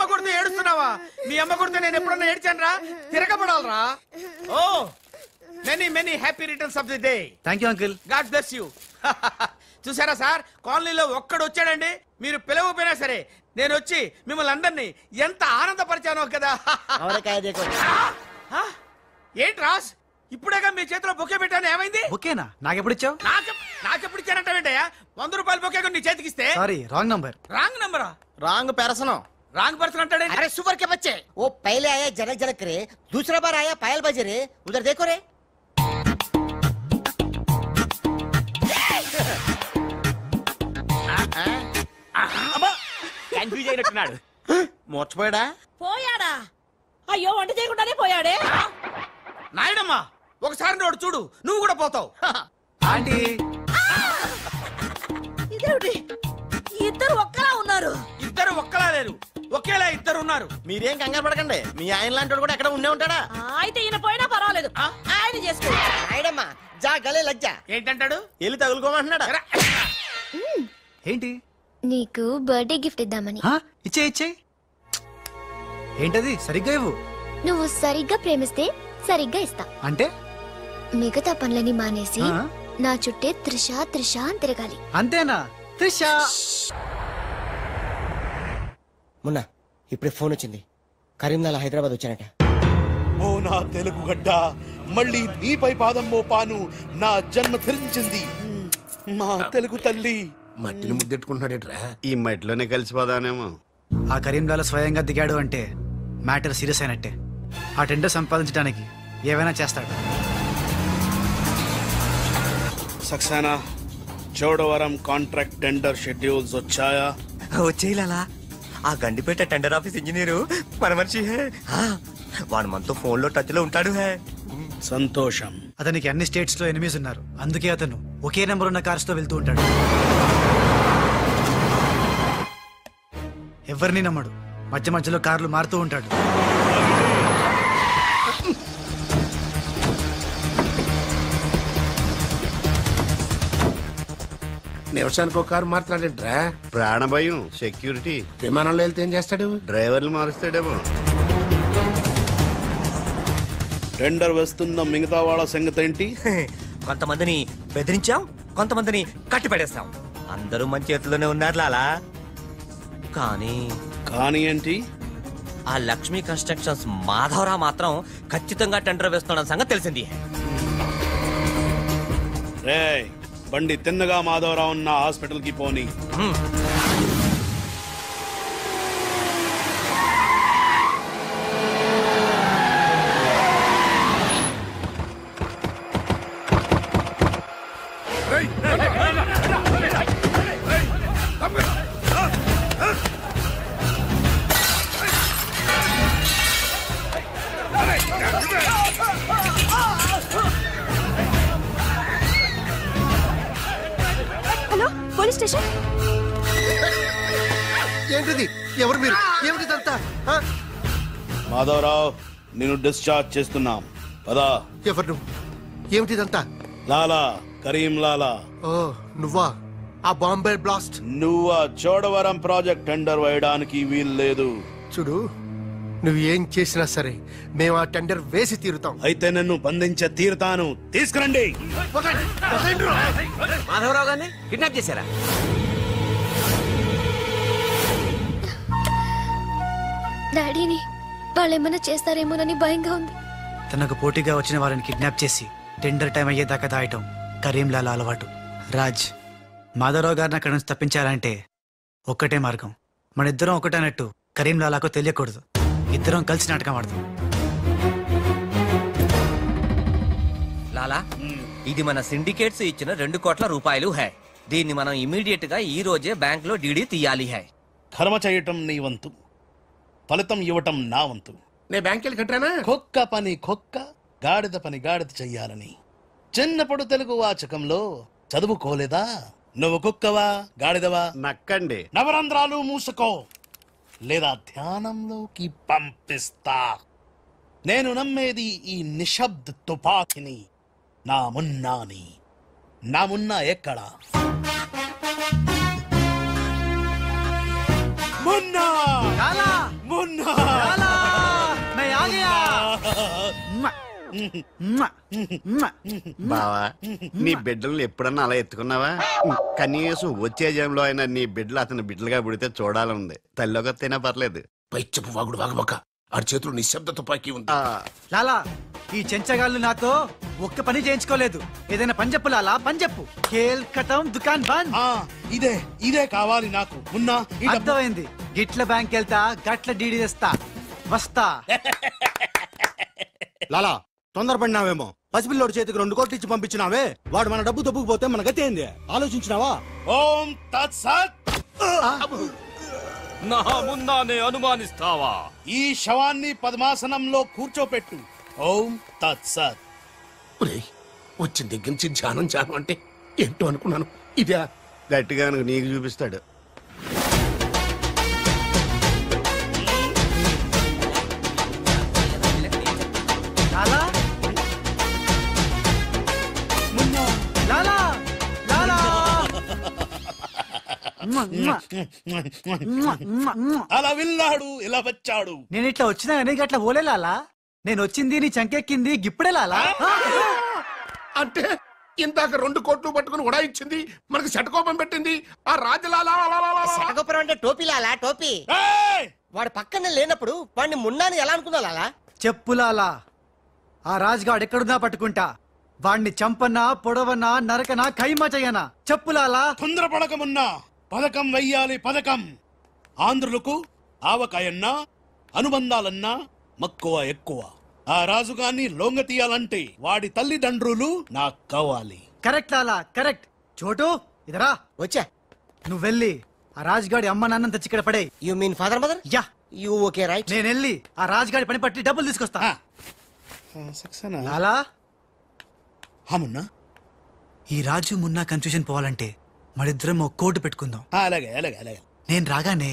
అమ్మ కొడితే ఏడుస్తున్నావా? మీ అమ్మ కొడితే నేను ఎప్పుడన్నా ఏడ్చాను రా? తిరగబడాలరా. Oh many many happy returns of the day. Thank you uncle. God bless you. చూసారా సార్, కాలనీలో ఒక్కడు వచ్చాడండి, మీరు పిలవపోయినా సరే నేను వచ్చి మిమ్మల్ని అందరినీ ఎంత ఆనందపరిచానో కదా. ఏంటి రాస్, ఇప్పుడేగా మీ చేతిలో బొకే పెట్టాను, ఏమైంది? ఓకేనా? నాకెప్పుడు ఇచ్చావు? నాకెప్పుడు ఇచ్చానంటావేంటయ్యా? 100 రూపాయలు బొకే నీ చేతికిస్తే. Sorry, wrong number. రాంగ్ నంబరా? रॉन्ग पर्सन रांग पर्सन अंटाडे। अरे सुपर के बच्चे, वो पहले आया जनक जनक रे, दूसरा बार आया पायल बजे रे, उधर देखो रे। కన్ఫ్యూజ్ అయినట్టున్నాడు. మోర్చిపోయాడా? పోయాడా? అయ్యో వంట చేయకుండానే పోయాడే. నాయుడమ్మా, ఒకసారి నోడు చూడు, నువ్వు కూడా పోతావు. ఆంటీ, ఇదేమిటి ఇద్దరు ఒక్కలా ఉన్నారు? ఇద్దరు ఒక్కలా లేరు, ఒకేలా ఇద్దరు ఉన్నారు. మీరేం కంగారు పడకండి, మీ ఆయన లాంటి కూడా ఎక్కడ ఉండే ఉంటాడా. అయితే ఈయన పోయినా పర్వాలేదు, ఆయన చేసుకో. నాయుడమ్మా జా గలే లజ్జా. ఏంటంటాడు? వెళ్ళి తగులుకోమంటున్నాడా? ఏంటి? నీకు బర్త్డే గిఫ్ట్ ఇద్దామని. ఇచ్చే ఇచ్చే. ఏంటది? సరిగ్గా ఇవ్వు. నువ్వు సరిగ్గా ప్రేమిస్తే సరిగ్గా ఇస్తా. అంటే మిగతా పనులని మానేసి నా చుట్టే త్రిష త్రిష అని తిరగాలి. అంతేనా? త్రిష. మొన్న ఇప్పుడే ఫోన్ వచ్చింది, కరీంనగర్ హైదరాబాద్ వచ్చానట. ఓ నా తెలుగు గడ్డ, మళ్ళీ నీపై పాదం మోపాను, నా జన్మ ధరించింది మా తెలుగు తల్లి. మట్టిని ముద్దెట్టుకుంటున్నాడేట్రా? ఈ మట్టిలోనే కలిసిపోదానేమో. ఆ కరీంలాల స్వయంగా దిగాడు అంటే మ్యాటర్ సీరియస్ అయినట్టే. ఆ టెండర్ సంపాదించడానికి ఏవైనా చేస్తాడు. Saxena, Chodavaram contract tender schedules వచ్చాయా? వచ్చేయాలా? ఆ గండిపేట టెండర్ ఆఫీస్ ఇంజనీరు మన మనిషి హే. వాడు మనతో ఫోన్ లో టచ్ లో ఉంటాడు హే. సంతోషం. అతనికి అన్ని స్టేట్స్ లో ఎనిమీస్ ఉన్నారు, అందుకే అతను ఒకే నెంబర్ ఉన్న కార్స్ తో వెళ్తూ ఉంటాడు. ఎవరిని నమ్మడు, మధ్య మధ్యలో కార్లు మారుతూ ఉంటాడు. నిమిషానికి ఒక కారు మాట్లాడేట్రా? ప్రాణభయం, సెక్యూరిటీ. విమానంలో వెళ్తే ఏం చేస్తాడు? డ్రైవర్లు మారుస్తాడేమో. టెండర్ వేస్తున్న మిగతా వాళ్ళ సంగతి ఏంటి? కొంతమందిని బెదిరించాం, కొంతమందిని కట్టి పడేస్తాం. అందరూ మన చేతిలోనే ఉన్నారు లాలా. కానీ ఏంటి? ఆ లక్ష్మీ కన్స్ట్రక్షన్స్ మాధవరావు మాత్రం ఖచ్చితంగా టెండర్ వేస్తున్న సంగతి తెలిసింది. రే, బండి తిన్నగా మాధవరావు ఉన్న హాస్పిటల్ కి పోని. Hello, police station. ఏంటిది? ఎవరు మీరు? ఏమిటిదంతా? మాధవరావు, నేను డిశ్చార్జ్ చేస్తున్నాం. పదా. ఎవరు నువ్వు? ఏమిటిదంతా? లాలా, కరీం లాలా. ఓ నువ్వా? ఆ బాంబే బ్లాస్ట్. నువ్వు ఆ చోడవరం ప్రాజెక్ట్ టెండర్ వేయడానికి వీలు లేదు. చూడు, నువ్వు ఏం చేసినా సరే మేము ఆ టెండర్ వేసి తీరుతాం. అయితే నన్ను బంధించే తీరుతాను. తీసుకురండి. మాధవరావు గారిని కిడ్నాప్ చేశారా? డాడీని వాళ్ళేమన్నా చేస్తారేమోనని భయంగా ఉంది. తనకు పోటీగా వచ్చిన వారిని కిడ్నాప్ చేసి టెండర్ టైం అయ్యేదాకా దాయటం కరీంలాల అలవాటు. రాజ్, మాధవరావు గారిని అక్కడి నుంచి తప్పించాలంటే ఒక్కటే మార్గం. మన ఇద్దరం ఒకటన్నట్టు కరీంలాలకు తెలియకూడదు. ఇద్దరం కలిసి నాటకం ఆడతాం. లాలా, ఇది మన సిండికేట్స్ ఇచ్చిన 2 కోట్ల రూపాయలు హై. దీన్ని మనం ఇమీడియట్ గా ఈ రోజే బ్యాంక్ లో డీడీ తీయాలి హై. కర్మ చేయటం నీ వంతు, ఫలితం ఇవ్వటం నా వంతు. నేను బ్యాంక్ వెళ్ళి కట్టానా? కుక్క పని కుక్క, గాడిద పని గాడిద చెయ్యాలని చిన్నప్పుడు తెలుగు వాచకంలో చదువుకోలేదా? నువ్వు కుక్కవా గాడిదవా? నక్కండి. నవరంధ్రాలు మూసుకో, లేదా ధ్యానంలోకి పంపిస్తా. నేను నమ్మేది ఈ నిశ్శబ్ద తుపాకిని. నా మున్నాని. నా మున్నా ఎక్కడా? మున్నా! मुन्ना लाला मैं आ गया మ్మ. మ్మ. మ్మ. బావా నీ బిడ్డలను ఎప్పుడన్నా అలా ఎత్తుకున్నావా కనీసం వచ్చే జంలో అయినా నీ బిడ్డలు అతని బిడ్డలుగా పుడితే చూడాలనుంది తల్లికొత్తైనా పర్లేదు పైచ్చపు వాగుడు వాగబోక ఆ చేతులు నిశ్శబ్ద తుపాకీ ఉంది. లాలా ఈ చెంచగాళ్ళు నాతో ఒక్క పని చేయించుకోలేదు. ఏదైనా పని చెప్పు లాలా, పని చెప్పు. ఖేల్ ఖతం దుకాన్ బంద్. ఇదే ఇదే కావాలి నాకు. మున్నా అర్థమైంది. గిట్ల బ్యాంక్ వెళ్తా, గట్ల డీడీ తెస్తా, వస్తా. లాలా తొందరపడినావేమో. పసిపిల్లోడి చేతికి 2 కోట్లు ఇచ్చి పంపించినావే, వాడు మన డబ్బు దొబ్బుకుపోతే మన గతి ఏంది ఆలోచించినావా? ఓం తత్సత్. నా మున్నానే అనుమానిస్తావా? ఈ శవాన్ని పద్మాసనంలో కూర్చోపెట్టు. ఓం తత్సత్. వచ్చిన దగ్గర నుంచి ధ్యానం ధ్యానం అంటే ఏంటో అనుకున్నాను. ఇదే గట్టిగా నీకు చూపిస్తాడు. లాలా మున్నా లాలా లాలా అలా విన్నాడు, ఇలా వచ్చాడు. నేను ఇట్లా వచ్చినా కానీ గట్ల పోలే లాలా. నేను వచ్చింది నీ చంకెక్కింది గిప్పుడే లాలా. అంటే ఇందాక 2 కోట్లు పట్టుకుని ఉడాయించింది, మనకి శటకోపం పెట్టింది ఆ రాజలాలా. శటగోపురం అంటే టోపీ లాలా, టోపీ. ఏయ్! వాడు పక్కనే లేనప్పుడు వాడిని మున్నాని ఎలా అనుకున్నా లాలా? చెప్పు లాలా. ఆ రాజుగాడు ఎక్కడున్నా పట్టుకుంటా. వాణ్ణి చంపనా, పొడవనా, నరకనా, ఖైమా చెయ్యనా. చెప్పు లాలా. తొందరపడకమున్నా. పథకం వెయ్యాలి, పథకం. ఆంధ్రులకు ఆవకాయన్నా అనుబంధాలన్నా మక్కువ ఎక్కువ. ఆ రాజుగాన్ని లొంగ తీయాలంటే వాడి తల్లిదండ్రులు నాకు కావాలి. కరెక్ట్ లాలా, కరెక్ట్. చోటు ఇదరా. వచ్చా. నువ్వు వెళ్ళి ఆ రాజుగాడి అమ్మ నాన్న తెచ్చి ఇక్కడ పడే. You mean father mother? Yeah. You okay right. నేను వెళ్ళి ఆ రాజుగాడి పని పట్టి డబ్బులు తీసుకొస్తా. సక్సేనా? లాలా మున్నా ఈ రాజు మున్నా కన్ఫ్యూజన్ పోవాలంటే మరిద్దరం ఒక కోటు పెట్టుకుందాం. అలాగే అలాగే అలాగే. నేను రాగానే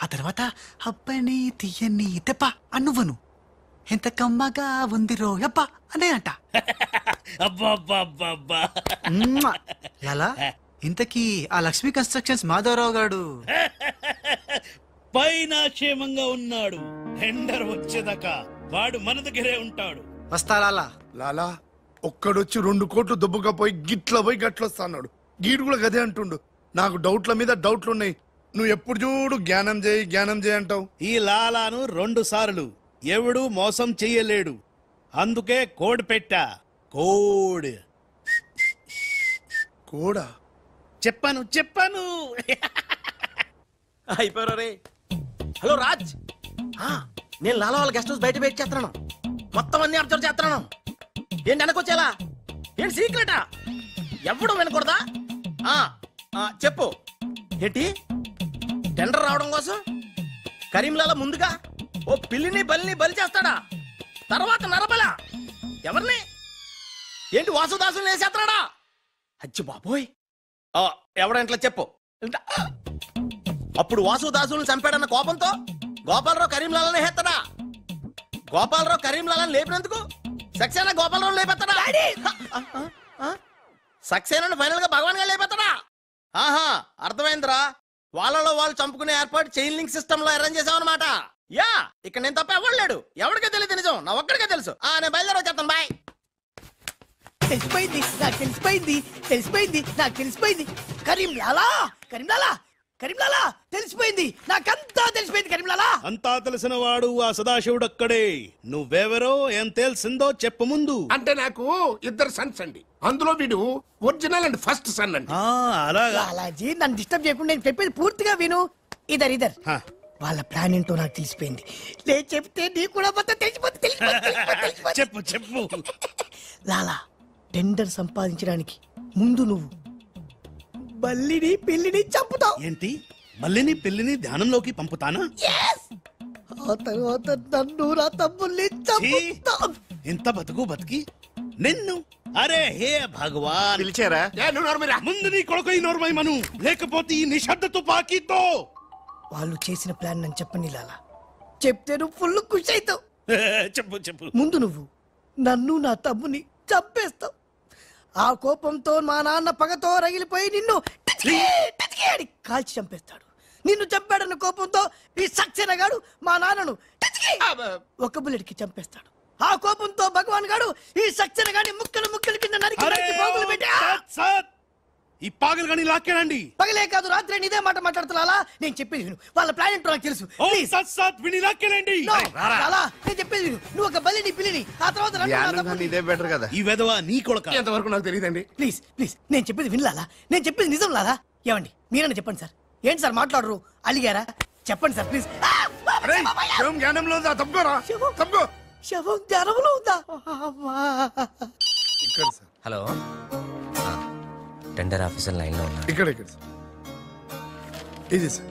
ఆ తర్వాత అబ్బని తీయని తెప్ప అనువ్వను ఎంత కమ్మగా ఉంది రోయప్ప అనే అంట. అబ్బా లాలా ఇంతకీ ఆ లక్ష్మీ కన్స్ట్రక్షన్స్ మాధవరావు గారు పైన క్షేమంగా ఉన్నాడు. టెండర్ వచ్చేదాకా వాడు మన దగ్గరే ఉంటాడు. వస్తా లాలా. లాలా ఒక్కడొచ్చి 2 కోట్లు దుబ్బకపోయి గిట్ల పోయి గట్లొస్తాడు. గీడు కూడా గదే అంటుండు. నాకు డౌట్ల మీద డౌట్లున్నాయి. నువ్వు ఎప్పుడు చూడు జ్ఞానం చేయి జ్ఞానం చేయి అంటావు. ఈ లాలాను 2 సార్లు ఎవడు మోసం చెయ్యలేడు. అందుకే కోడ్ పెట్టా. కోడ్ కూడా చెప్పాను చెప్పాను. అయిపోయారు రే. హలో రాజ్, నేను లాలా వాళ్ళ గెస్ట్ హౌస్ బయట వెయిట్ చేస్తున్నాను. మొత్తం అన్ని అబ్జర్వ్ చేస్తున్నాను. ఏంటి వెనకొచ్చేలా? ఏంటి సీక్రెటా? ఎవడు వినకూడదా? చెప్పు. ఏంటి టెండర్ రావడం కోసం కరీంలాలా ముందుగా ఓ పిల్లిని బలిని బలి చేస్తాడా? తర్వాత నరబల ఎవరిని? ఏంటి వాసుదాసుని వేసేస్తాడా? అచ్చి బాబోయ్, ఎవడంట్లా చెప్పు. అప్పుడు వాసుదాసులను చంపాడన్న కోపంతో గోపాలరావు కరీంలాలని హేత్తడా? గోపాలరావు కరీంలాలని లేపినందుకు సక్సేనా గోపాలరావు లేపెత్తడా? సక్సేనాను ఫైనల్ గా భగవాన్ గా లేపెత్తడా? ఆహా, అర్థమైందిరా. వాళ్ళలో వాళ్ళు చంపుకునే ఏర్పాటు చైన్ లింక్ సిస్టమ్ లో అరేంజ్ చేసామన్నమాట. యా, ఇక్కడ నేను తప్ప ఎవరు లేడు. ఎవరికే తెలియదు నిజం, నా ఒక్కడికే తెలుసు. నేను బయలుదేరి వచ్చేస్తాను. బాయ్. తెలిసిపోయింది నాకు, తెలిసిపోయింది తెలిసిపోయింది నాకు, తెలిసిపోయింది. కరీంలాలా కరీంలాలా కరీంలాలా తెలిసిపోయింది నాకంతా తెలిసిపోయింది. కరీంలాలా అంతా తెలిసిన వాడు ఆ సదాశివుడు అక్కడే. నువ్వెవరో ఏం తెలిసిందో చెప్పు ముందు. అంటే నాకు 2 సన్స్ అండి. అందులో వీడు ఒరిజినల్ అండ్ ఫస్ట్ సన్ అండి. అలాగా. లాలాజీ నన్ను డిస్టర్బ్ చేయకుండా నేను చెప్పేది పూర్తిగా విను. ఇదర్ ఇదర్ వాళ్ళ ప్లాన్ ఏంటో నాకు తెలిసిపోయింది. లేదు చెప్తే నీకు కూడా మొత్తం తెలిసిపోతుంది. చెప్పు చెప్పు. లాలా టెండర్ సంపాదించడానికి ముందు నువ్వు బల్లిని పిల్లిని చంపుతావు. ఏంటి మళ్ళీ పిల్లిని ధ్యానంలోకి పంపుతానా? ఆ తర్వాత నన్ను నా తమ్ముల్ని చంపుతావు. ఇంత బతికి నిన్ను. అరే హే భగవాన్, పిలిచారా? ముందు నీ కొడుకు ఈ నోర్మై మను, లేకపోతే ఈ నిశ్శబ్ద తుపాకీతో. వాళ్ళు చేసిన ప్లాన్ నన్ను చెప్పండి లాలా. చెప్తే నువ్వు ఫుల్ ఖుషి అవుతావు. చెప్పు చెప్పు. ముందు నువ్వు నన్ను నా తమ్ముని చంపేస్తావు. ఆ కోపంతో మా నాన్న పగతో రగిలిపోయి నిన్ను అని కాల్చి చంపేస్తాడు. నిన్ను చంపాడన్న కోపంతో ఈ సక్సేనా గాడు మా నాన్నను ఒక బుల్లెట్ కి చంపేస్తాడు. ఆ కోపంతో భగవాన్ గాడు ఈ సక్సేనా గాని ముక్కలు ముక్కలు కింద నరికి పోగులు పెట్టి ఈ పాగలు కానీ లాక్కేనండి. పగలే కాదు రాత్రి ఇదే మాట మాట్లాడుతున్నా. నేను చెప్పేది విను. వాళ్ళ ప్లాన్ ఏంటో నాకు తెలుసు. నేను చెప్పేది విను. నువ్వు ఒక బలిని పిల్లిని ఆ తర్వాత ఇదే బెటర్ కదా. ఈ వెధవ నీ కొడుకు ఎంతవరకు నాకు తెలియదండి. ప్లీజ్ ప్లీజ్ నేను చెప్పేది వినలాలా? నేను చెప్పేది నిజం లాలా? ఏమండి మీరన్నా చెప్పండి సార్. ఏంటి సార్ మాట్లాడరు? అలిగారా? చెప్పండి సార్ ప్లీజ్. జ్ఞానంలో ఉందా? తప్పుకోరా, తప్పుకో. శవం జ్ఞానంలో ఉందా? ఇక్కడ sir. Hello, tender officer line లో ఉన్నా. ఇక్కడ ఇక్కడ సార్. ఇది సార్.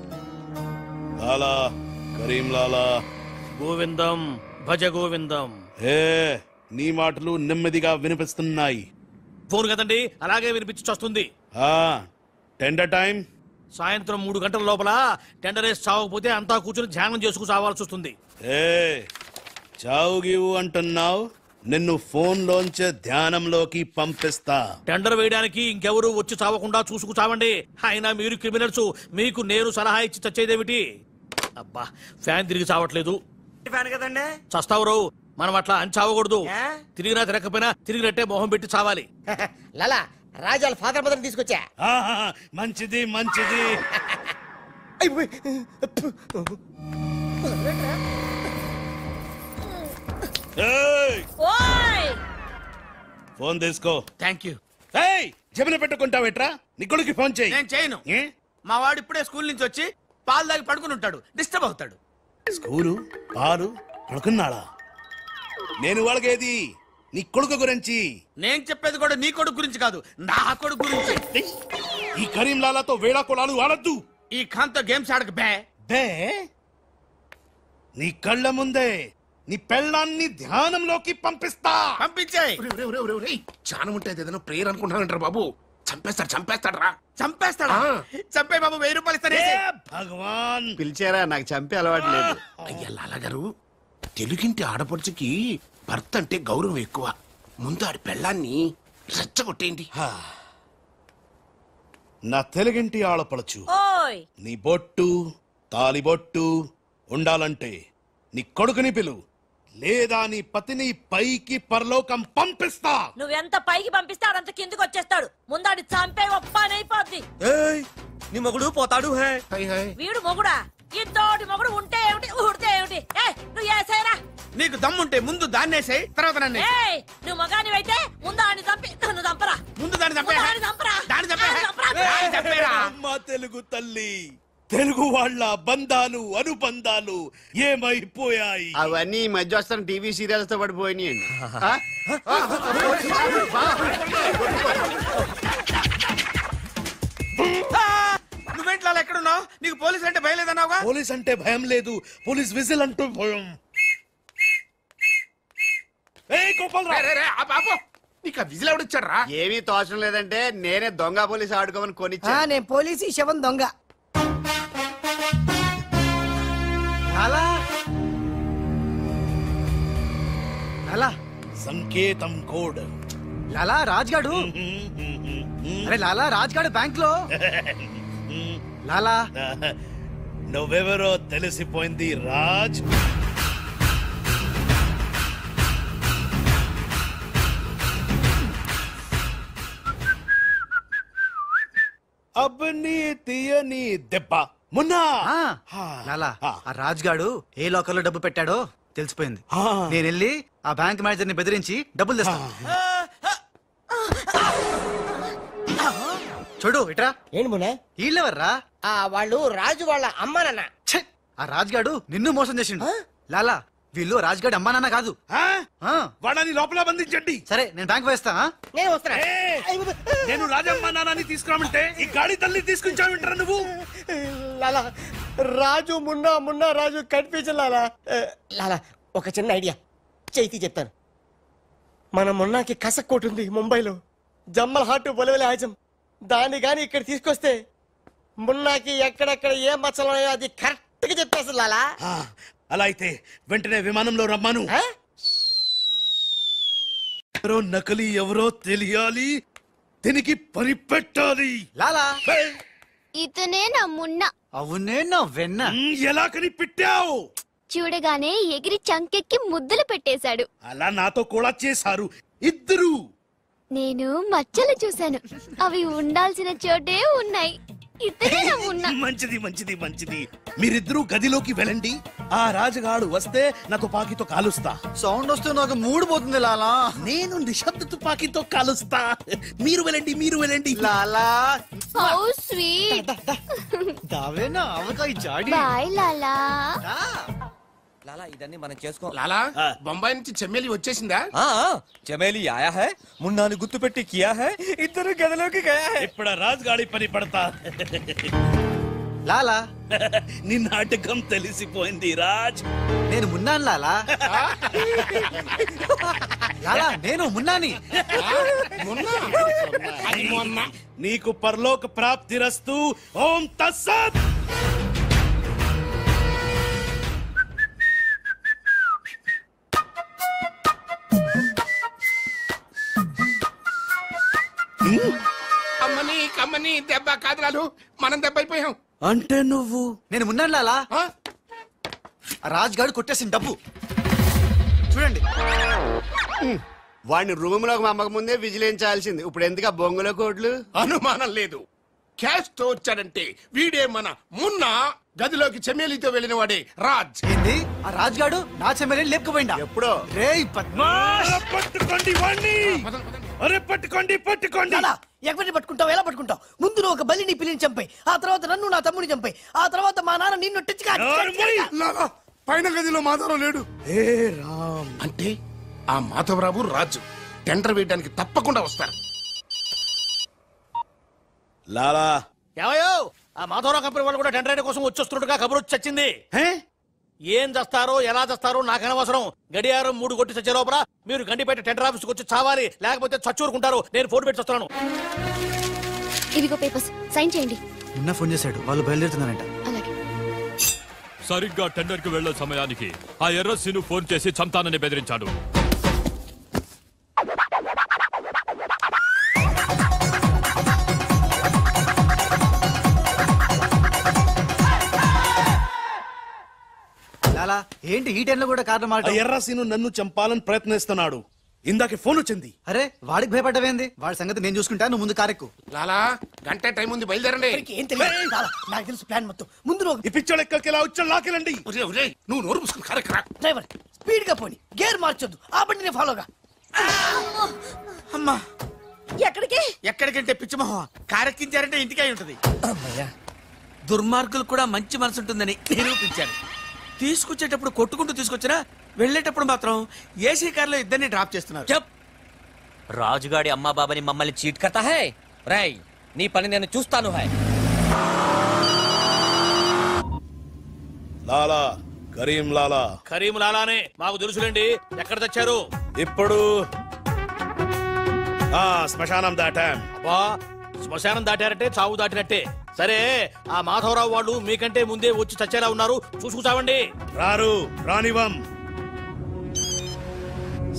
లాలా, కరీం లాలా. గోవిందం భజ గోవిందం. నీ మాటలు నెమ్మదిగా వినిపిస్తున్నాయి. ఫోన్ కదండి, అలాగే వినిపించి వస్తుంది. టెండర్ టైం సాయంత్రం 3 గంటల లోపల టెండర్ వేసి చావకపోతే అంతా కూర్చొని ధ్యానం చేసుకు చావాల్సి వస్తుంది. చావు గీవు అంటున్నావు, నిన్ను ఫోన్ లోంచే ధ్యానంలోకి పంపిస్తా. టెండర్ వేయడానికి ఇంకెవరు వచ్చి చావకుండా చూసుకు చావండి. అయినా మీరు క్రిమినల్స్, మీకు నేను సలహా ఇచ్చి చచ్చేదేమిటి? అబ్బా, ఫ్యాన్ తిరిగి చావట్లేదు. ఫ్యాన్ కదండి. చస్తావు, మనం అట్లా అని చావకూడదు. తిరిగినా తిరగకపోయినా తిరిగినట్టే మొహం పెట్టి చావాలి. లాలా, రాజాల ఫాదర్ మదర్ తీసుకొచ్చా. మంచిది మంచిది. ఫోన్ తీసుకో. Thank you. జమిన పెట్టుకుంటావేట్రా? నిక్కుడికి ఫోన్ చేయి. నేను చేయను. మా వాడు ఇప్పుడే స్కూల్ నుంచి వచ్చి పాలు తాగి పడుకుని ఉంటాడు, డిస్టర్బ్ అవుతాడు. స్కూలు పాలు పడుకున్నాడా? నేను వాళ్ళకేది నీ కొడుకు గురించి. నేను చెప్పేది కూడా నీ కొడుకు గురించి కాదు, నా కొడుకు గురించి. ఈ కరీం లాలాతో వేళా కొలాలు ఆడద్దు. ఈ ఖాన్తో గేమ్స్ ఆడక బే. నీ కళ్ళ ముందే నీ పెళ్ళాన్ని ధ్యానంలోకి పంపిస్తా. పంపించాయి. జ్ఞానం ఉంటే ఏదైనా ప్రేయర్ అనుకుంటానంటారు బాబు. చంపేస్తాడు రా. చంపేస్తాడా? చంపే బాబు 1000 రూపాయలు ఇస్తానే. భగవాన్ పిలిచారా? నాకు చంపే అలవాటు లేదు. అయ్యా లాలగారు, తెలుగింటి ఆడపడుచుకి భర్త అంటే గౌరవం ఎక్కువ. ముందు ఆడి పెళ్ళాన్ని రెచ్చగొట్టేయండి. నా తెలుగింటి ఆడపడచ్చు నీ బొట్టు తాలిబొట్టు ఉండాలంటే నీ కొడుకుని పిలు, లేదా నీ పతిని పైకి పరలోకం పంపిస్తా. నువ్వెంత పైకి పంపిస్తే ఆడంత కిందకి వచ్చేస్తాడు. ముందాడి చంపే ఒప్పనైపోద్ది. నీ మొగుడు పోతాడు. వీడు మొగుడా? ఇద్దోటి మొగుడు ఉంటే ఏమిటి, ఊడితే ఏమిటి? నువ్వు ఏసేరా. నీకు దమ్ముంటే ముందు దాన్నేసేయ్, తర్వాత నన్ను. నువ్వు మగానివైతే ముందు ఆడిని చంపి నన్ను చంపరా. ముందు దాన్ని చంపే. దాన్ని చంపరా. అమ్మా తెలుగు తల్లి, తెలుగు వాళ్ళ బంధాలు అనుబంధాలు ఏమైపోయాయి? అవన్నీ ఈ మధ్య వస్తాను టీవీ సీరియల్స్ తో పడిపోయినాయండి. నువ్వేంట్లో ఎక్కడున్నావు? నీకు పోలీస్ అంటే భయం లేదన్నావుగా? పోలీస్ అంటే భయం లేదు, పోలీస్ విజిల్ అంటూ భయం. నీకు విజిల్ ఎవడిచ్చాడు రా? ఏమీ తోచడం లేదంటే నేనే దొంగ పోలీస్ ఆడుకోమని కొనిచ్చా. నేను పోలీసు, శవం దొంగ. లాలా సంకేతం కోడ్. లాలా రాజ్గాడు. అరే లాలా, రాజ్గాడు బ్యాంక్ లో. లాలా నువ్వెవరో తెలిసిపోయింది రాజ్. అబ్బని తీయని దెబ్బ మున్నా. లాలా, ఆ రాజ్గాడు ఏ లోకల్లో డబ్బు పెట్టాడో తెలిసిపోయింది. నేను వెళ్ళి ఆ బ్యాంక్ మేనేజర్ ని బెదిరించి డబ్బులు తెస్తాను. చూడు ఇట్రా. ఏంటి మునే? వీళ్ళెవర్రా? వాళ్ళు రాజు వాళ్ళ అమ్మానన్న. ఆ రాజ్గాడు నిన్ను మోసం చేసిండు. లాలా, వీళ్ళు రాజ్గాడు అమ్మా నాన్న కాదు. వాడని లోపల బంధించండి. సరే, నేను బ్యాంక్ వేస్తా. నేను వస్తున్నా. నేను రాజమ్మ నాన్నని తీసుకురామంటే ఈ గాడి తల్లి తీసుకొచ్చావింటారా నువ్వు? లాలా, రాజు మున్నా రాజు కన్ఫ్యూజన్. లాలా ఒక చిన్న ఐడియా చేతి చెప్తాను. మన మున్నాకి కసక్కోటు ఉంది ముంబైలో, జమ్మల్ హాటు బొలవెలి హాజం. దాన్ని గాని ఇక్కడ తీసుకొస్తే మున్నాకి ఎక్కడెక్కడ ఏ మచ్చలు ఉన్నాయో అది కరెక్ట్ గా చెప్పేస్తుంది. లాలా అలా అయితే వెంటనే విమానంలో రమ్మను. ఎవరో నకలి ఎవరో తెలియాలి. దీనికి పని పెట్టాలి. లాలా ఇతనే నా మున్న. అవునే నా వెన్న. ఎలా కనిపెట్టావు? చూడగానే ఎగిరి చంకెక్కి ముద్దులు పెట్టేశాడు. అలా నాతో కూడా చేశారు ఇద్దరు. నేను మచ్చలు చూశాను, అవి ఉండాల్సిన చోటే ఉన్నాయి. ఇతనే నా మున్న. మంచిది మంచిది మంచిది. మీరిద్దరూ గదిలోకి వెళ్ళండి. ఆ రాజుగాడు వస్తే నా తుపాకీతో కాలుస్తా. సౌండ్ వస్తే నాకు మూడు పోతుంది లాలా. నేను నిశ్శబ్ద తుపాకీతో కాలుస్తా. మీరు వెళ్ళండి. లాలా how sweet. దావేనా avakaya Jadi. Bye లాలా. లాలా ఇదన్నీ మనం చేసుకో. లాలా బొంబాయి నుంచి చెమ్మేలి వచ్చేసిందా? చమేలి ఆయా హై, మున్నాని గుర్తు పెట్టి కియా హై, ఇద్దరు గదిలోకి గయా హై. ఇప్పుడు రాజుగాడి పని పడతా. లాలా నీ నాటకం తెలిసిపోయింది రాజ్. నేను మున్నాను లాలా. లాలా నేను మున్నాని. నీకు పరలోక ప్రాప్తిరస్తు. ఓం తస్సత్. అమ్మని కమ్మని దెబ్బ కాదురాలు, మనం దెబ్బ అయిపోయాం. అంటే నువ్వు? నేను మున్నాను లాలా. రాజ్ గారు కొట్టేసిన డబ్బు చూడండి. వాడిని రూమ్ లోకి మమ్మక ముందే విజిలించాల్సింది. ఇప్పుడు ఎందుకు బొంగుల కోట్లు? అనుమానం లేదు, క్యాష్ తో వచ్చాడంటే వీడే మన మున్న. గదిలోకి చెమ్మేలితో వెళ్ళిన వాడే రాజ్. ఏంది ఆ రాజ్ గాడు నా చెమ్మేలిని లేపుకుపోయిందా? ఎప్పుడో. రేయ్ పద్మాష్ పట్టుకోండి వాణ్ణి. అరే పట్టుకోండి. ఎక్కడిని పట్టుకుంటావు, ఎలా పట్టుకుంటావు? ముందు నువ్వు ఒక బలిని పిల్లిని చంపాయి, ఆ తర్వాత నన్ను నా తమ్ముని చంపాయి, ఆ తర్వాత మా నాన్న నిన్ను పైన గదిలో మాధవరావు లేడు. ఏ రామ్ అంటే ఆ మాధవరావు రాజు టెండర్ వేయడానికి తప్పకుండా వస్తారు. లాలా ఏమయ్యో, ఆ మాధవరావు కంపెనీ వాళ్ళు కూడా టెండర్ కోసం వచ్చేస్తున్నట్టుగా కబురు వచ్చి చచ్చింది. ఏం చేస్తారో ఎలా చేస్తారో నాకు అనవసరం. గడియారం 3 కొట్టి చచ్చే లోపల మీరు గండిపేట టెండర్ ఆఫీస్కి వచ్చి చావాలి, లేకపోతే చచ్చూరుకుంటారు. నేను ఫోన్ పెట్టి వస్తున్నాను. ఇదిగో పేపర్స్, సైన్ చేయండి. మున్నా ఫోన్ చేశాడు, వాళ్ళు బయలుదేరుతున్నారంట. అలాగే. సరిగ్గా టెండర్ కి వెళ్లే సమయానికి ఆ ఎర్రసీను ఫోన్ చేసి చంతానని బెదిరించాడు. లాలా ఏంటి ఈ టైంలో కూడా కారణం మాట? ఎర్రసీను నన్ను చంపాలని ప్రయత్నిస్తున్నాడు. ఇందాక ఫోన్ వచ్చింది. అరే వాడికి భయపడ్డవేంది? వాడి సంగతి నేను చూసుకుంటా, నువ్వు ముందు కారెక్కు. లాలా గంట టైం ఉంది, బయలుదేరండి. ఏం తెలియదు లాలా, నాకు తెలుసు ప్లాన్ మొత్తం. ముందు నువ్వు ఈ పిచ్చోడు ఎక్కడికి ఇలా వచ్చాడు, లాకెళ్ళండి. నువ్వు నోరు మూసుకుని కారెక్కరా. డ్రైవర్ స్పీడ్ గా పోని, గేర్ మార్చొద్దు, ఆ బండిని ఫాలోగా. అమ్మా ఎక్కడికి? ఎక్కడికంటే పిచ్చిమోహం, కారెక్కించారంటే ఇంటికి అయి ఉంటది. దుర్మార్గులు కూడా మంచి మనసు ఉంటుందని నిరూపించారు. తీసుకొచ్చేటప్పుడు కొట్టుకుంటూ తీసుకొచ్చినా వెళ్ళేటప్పుడు మాత్రం ఏసీ కార్లో ఇద్దరిని డ్రాప్ చేస్తున్నారు. చెప్ రాజుగాడి అమ్మా బాబాని మమ్మల్ని చీట్ కర్తా హై. రై నీ పని నేను చూస్తాను హై. లాలా కరీం లాలా. కరీం లాలానే మాకు తెలుసులేండి. ఎక్కడ తెచ్చారు? ఇప్పుడు శ్మశానం దాటాం. అబ్బా, శ్మశానం దాటారంటే చావు దాటినట్టే. సరే, ఆ మాధవరావు వాళ్ళు మీకంటే ముందే వచ్చి చచ్చేలా ఉన్నారు, చూసుకుంటామండి. రానివం.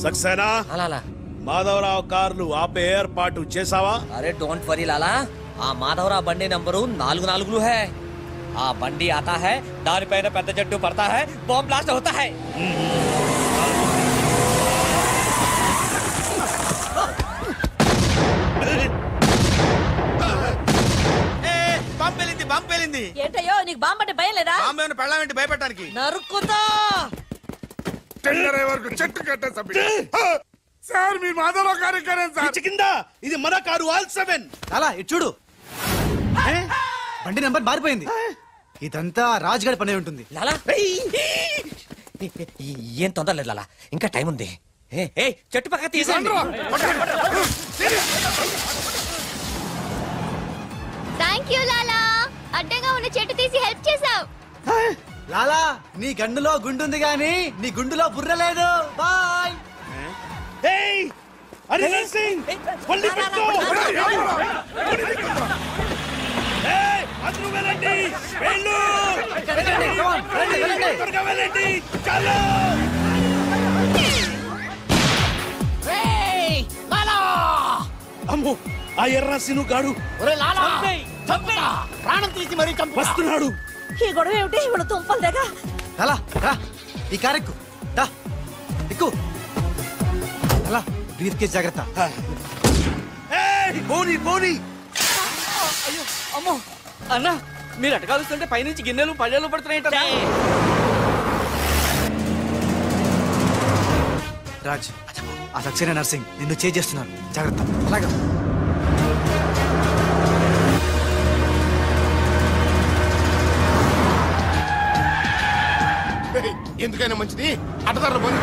సక్సేనా లాలా మాధవరావు కార్లు ఆపే ఏర్పాటు చేసావా? అరే డోంట్ వరీ లాలా, ఆ మాధవరావు బండి నంబరు 44 హై. ఆ బండి ఆతా హై, దానిపైన పెద్ద జట్టు పడతా హై, బాంబ్ బ్లాస్ట్ అవుతా హై. బాంబు పేలింది. ఏంటయ్యో నీకు బాంబు అంటే భయం లేదా? బాంబు ఏమైనా పెళ్ళామేంటి భయపెట్టడానికి? నరుకుతా. వరకు చెట్టు కట్టేసి సార్, మీ మాధవరావు గారు సార్ కింద. ఇది మన కారు ఆల్7. అలా ఇటు చూడు, బండి నెంబర్ మారిపోయింది. ఇదంతా రాజ్ గారి పనే ఉంటుంది. లాలా ఏం తొందర లేదు లాలా, ఇంకా టైం ఉంది. చెట్టు పక్క తీసేయండి. థ్యాంక్ యూ లాలా, అడ్డంగా ఉన్న చెట్టు తీసి హెల్ప్ చేసావు. లాలా నీ గన్నులో గుండుంది గాని నీ గుండులో బుర్ర లేదు. బాయ్. అమ్మో, ఆ ఎర్ర సిను గాడు ఒరే లాలా ప్రాణం తీసి మరీ చంపు వస్తున్నాడు. ఈ గొడవ ఏమిటి ఇవాళ తుంపలు దగ్గర అలా రా ఈ కార్ ఎక్కు దా ఎక్కు అలా బ్రీఫ్ కేస్ జాగ్రత్త. పోనీ పోనీ. అయ్యో అమ్మో అన్న మీరు అటకాలుస్తుంటే పైనుంచి గిన్నెలు పళ్ళెలు పడుతున్నాయి. రాజ్ ఆ సక్సేనా నర్సింగ్ నిన్ను చేస్తున్నారు, జాగ్రత్త. అలాగా ఎందుకైనా మంచిది అడ్డదారులు పోనీ.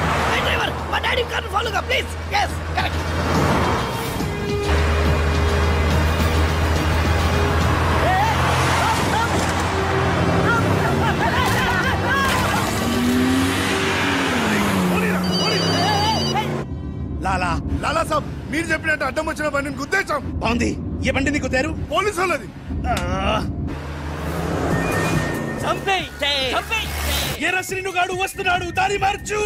లాలా లాలా సాబ్ మీరు చెప్పినట్టు అడ్డం వచ్చిన బండిని గుద్దేశాం. బాగుంది. ఏ బండి నీకు తేరు? పోలీసు వాళ్ళది. ఎర్ర సిను గాడు వస్తున్నాడు, దారి మార్చు.